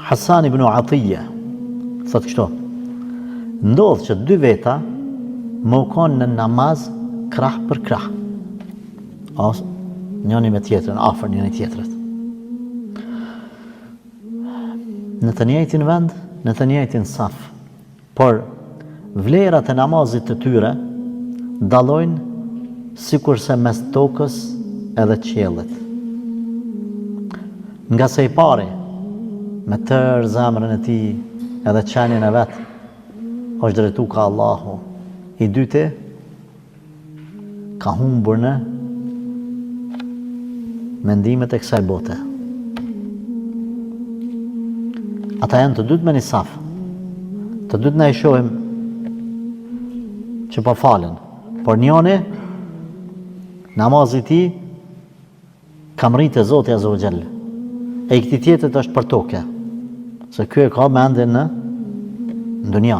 Hasan ibn Atiyya thot kështu: ndodh që dy veta më u kanë në namaz krah për krah, ose njëri me tjetrën, afër njëri tjetrit, në të njëjtin vend, në të njëjtin saf, por vlerat e namazit të tyre dallojnë sikurse mes tokës edhe qiellit. Nga se i pari me tërë zemrën e tij edhe qenien e vet është drejtu ka Allahu, i dyti ka humbur në mendimet e kësaj bote. Ata janë të dytë me një saf, të dytë na i shohim që po falen, por njëri namazi i tij ka mritë Zoti Azza wa Jall, e i këtij tjetrit është për tokë, se ky e ka mendjen në dunja.